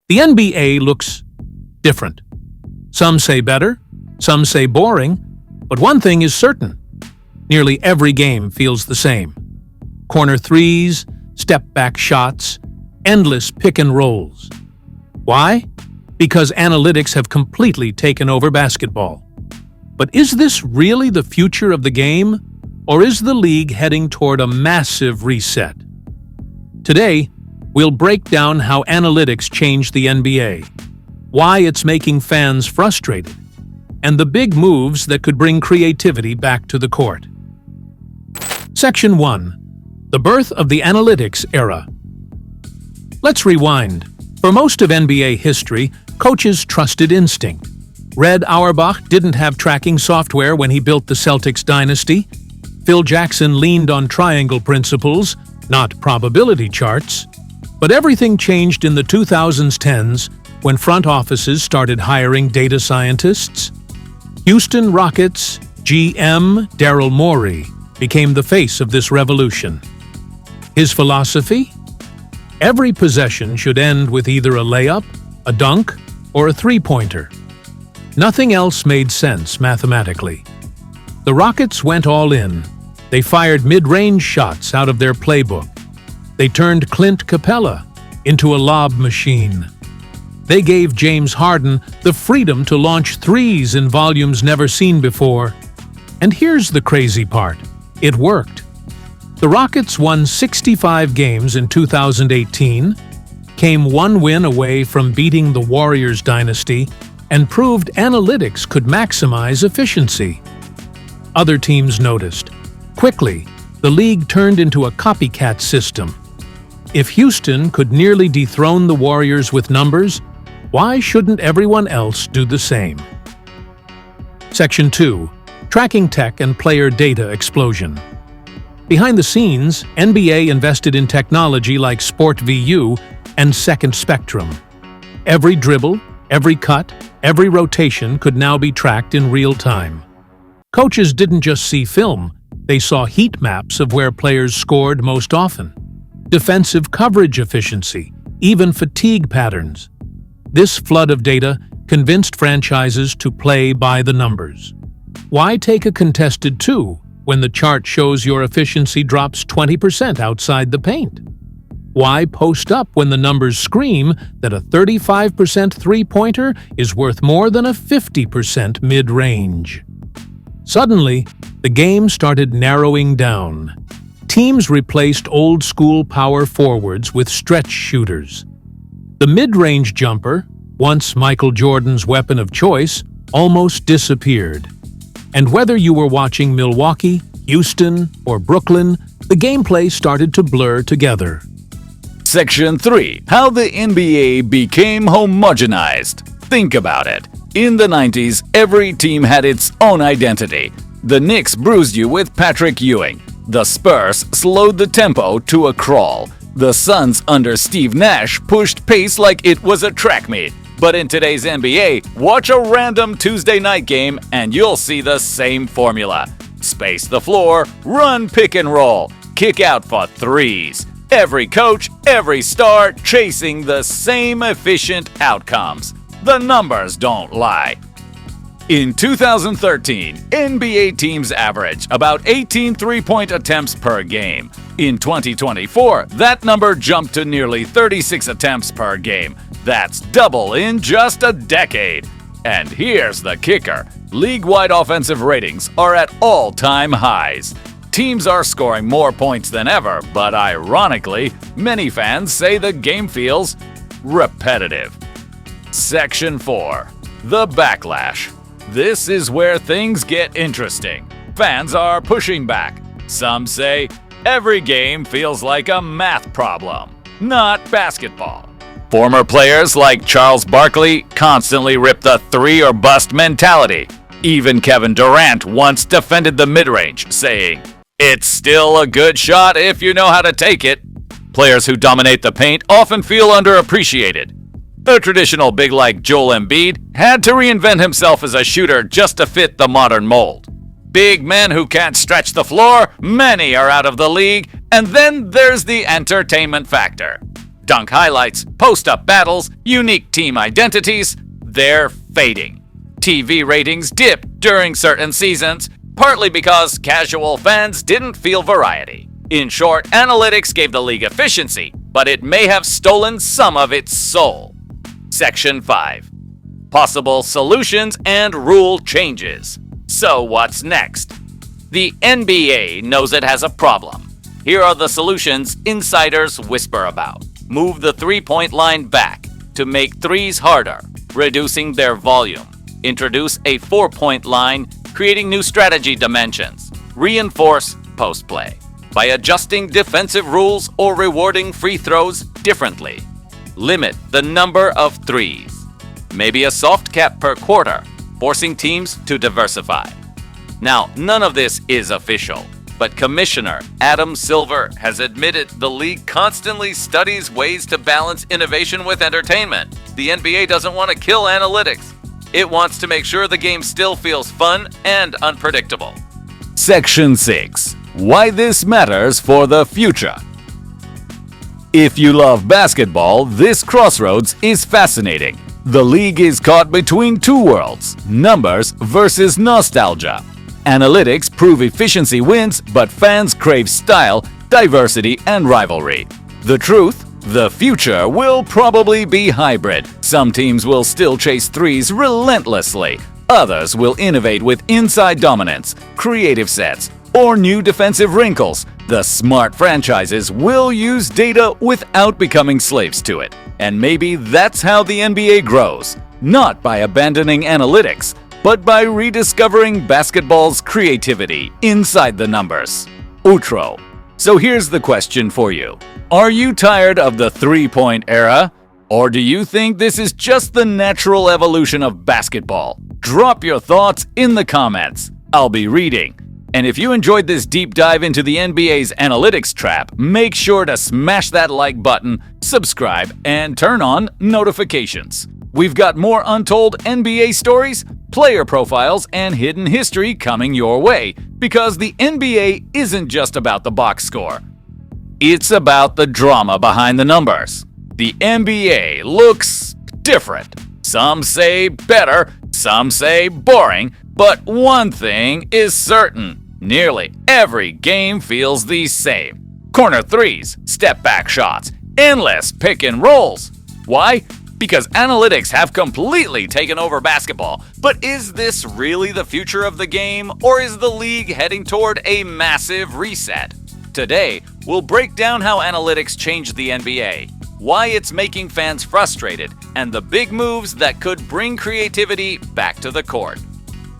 The NBA looks different. Some say better, some say boring, but one thing is certain. Nearly every game feels the same. Corner threes, step-back shots, endless pick and rolls. Why? Because analytics have completely taken over basketball. But is this really the future of the game, or is the league heading toward a massive reset? Today, we'll break down how analytics changed the NBA, why it's making fans frustrated, and the big moves that could bring creativity back to the court. Section 1. The birth of the analytics era. Let's rewind. For most of NBA history, coaches trusted instinct. Red Auerbach didn't have tracking software when he built the Celtics dynasty. Phil Jackson leaned on triangle principles, not probability charts. But everything changed in the 2010s when front offices started hiring data scientists. Houston Rockets GM Daryl Morey became the face of this revolution. His philosophy? Every possession should end with either a layup, a dunk, or a three-pointer. Nothing else made sense mathematically. The Rockets went all in. They fired mid-range shots out of their playbook. They turned Clint Capella into a lob machine. They gave James Harden the freedom to launch threes in volumes never seen before. And here's the crazy part. It worked. The Rockets won 65 games in 2018, came one win away from beating the Warriors dynasty, and proved analytics could maximize efficiency. Other teams noticed. Quickly, the league turned into a copycat system. If Houston could nearly dethrone the Warriors with numbers, why shouldn't everyone else do the same? Section 2. Tracking tech and player data explosion. Behind the scenes, NBA invested in technology like SportVU and Second Spectrum. Every dribble, every cut, every rotation could now be tracked in real time. Coaches didn't just see film, they saw heat maps of where players scored most often. Defensive coverage efficiency, even fatigue patterns. This flood of data convinced franchises to play by the numbers. Why take a contested two when the chart shows your efficiency drops 20% outside the paint? Why post up when the numbers scream that a 35% three-pointer is worth more than a 50% mid-range? Suddenly, the game started narrowing down. Teams replaced old-school power forwards with stretch shooters. The mid-range jumper, once Michael Jordan's weapon of choice, almost disappeared. And whether you were watching Milwaukee, Houston, or Brooklyn, the gameplay started to blur together. Section 3. How the NBA became homogenized. Think about it. In the 90s, every team had its own identity. The Knicks bruised you with Patrick Ewing. The Spurs slowed the tempo to a crawl. The Suns under Steve Nash pushed pace like it was a track meet. But in today's NBA, watch a random Tuesday night game and you'll see the same formula. Space the floor, run pick and roll, kick out for threes. Every coach, every star chasing the same efficient outcomes. The numbers don't lie. In 2013, NBA teams average about 18 three-point attempts per game. In 2024, that number jumped to nearly 36 attempts per game. That's double in just a decade. And here's the kicker. League-wide offensive ratings are at all-time highs. Teams are scoring more points than ever, but ironically, many fans say the game feels repetitive. Section 4. The backlash. This is where things get interesting. Fans are pushing back. Some say, every game feels like a math problem, not basketball. Former players like Charles Barkley constantly rip the three or bust mentality. Even Kevin Durant once defended the mid-range, saying, "It's still a good shot if you know how to take it." Players who dominate the paint often feel underappreciated. A traditional big like Joel Embiid had to reinvent himself as a shooter just to fit the modern mold. Big men who can't stretch the floor, many are out of the league, and then there's the entertainment factor. Dunk highlights, post-up battles, unique team identities, they're fading. TV ratings dip during certain seasons, partly because casual fans didn't feel variety. In short, analytics gave the league efficiency, but it may have stolen some of its soul. Section 5. Possible solutions and rule changes. So what's next? The NBA knows it has a problem. Here are the solutions insiders whisper about. Move the three-point line back to make threes harder, reducing their volume. Introduce a four-point line, creating new strategy dimensions. Reinforce post-play by adjusting defensive rules or rewarding free throws differently. Limit the number of threes. Maybe a soft cap per quarter, forcing teams to diversify. Now, none of this is official, but Commissioner Adam Silver has admitted the league constantly studies ways to balance innovation with entertainment. The NBA doesn't want to kill analytics. It wants to make sure the game still feels fun and unpredictable. Section 6. Why this matters for the future. If you love basketball, this crossroads is fascinating. The league is caught between two worlds, numbers versus nostalgia. Analytics prove efficiency wins, but fans crave style, diversity, and rivalry. The truth? The future will probably be hybrid. Some teams will still chase threes relentlessly. Others will innovate with inside dominance, creative sets, or new defensive wrinkles. The smart franchises will use data without becoming slaves to it. And maybe that's how the NBA grows. Not by abandoning analytics, but by rediscovering basketball's creativity inside the numbers. Outro. So here's the question for you. Are you tired of the three-point era? Or do you think this is just the natural evolution of basketball? Drop your thoughts in the comments. I'll be reading. And if you enjoyed this deep dive into the NBA's analytics trap, make sure to smash that like button, subscribe, and turn on notifications. We've got more untold NBA stories, player profiles, and hidden history coming your way, because the NBA isn't just about the box score. It's about the drama behind the numbers. The NBA looks different. Some say better, some say boring, but one thing is certain. Nearly every game feels the same. Corner threes, step-back shots, endless pick and rolls. Why? Because analytics have completely taken over basketball. But is this really the future of the game, or is the league heading toward a massive reset? Today, we'll break down how analytics changed the NBA, why it's making fans frustrated, and the big moves that could bring creativity back to the court.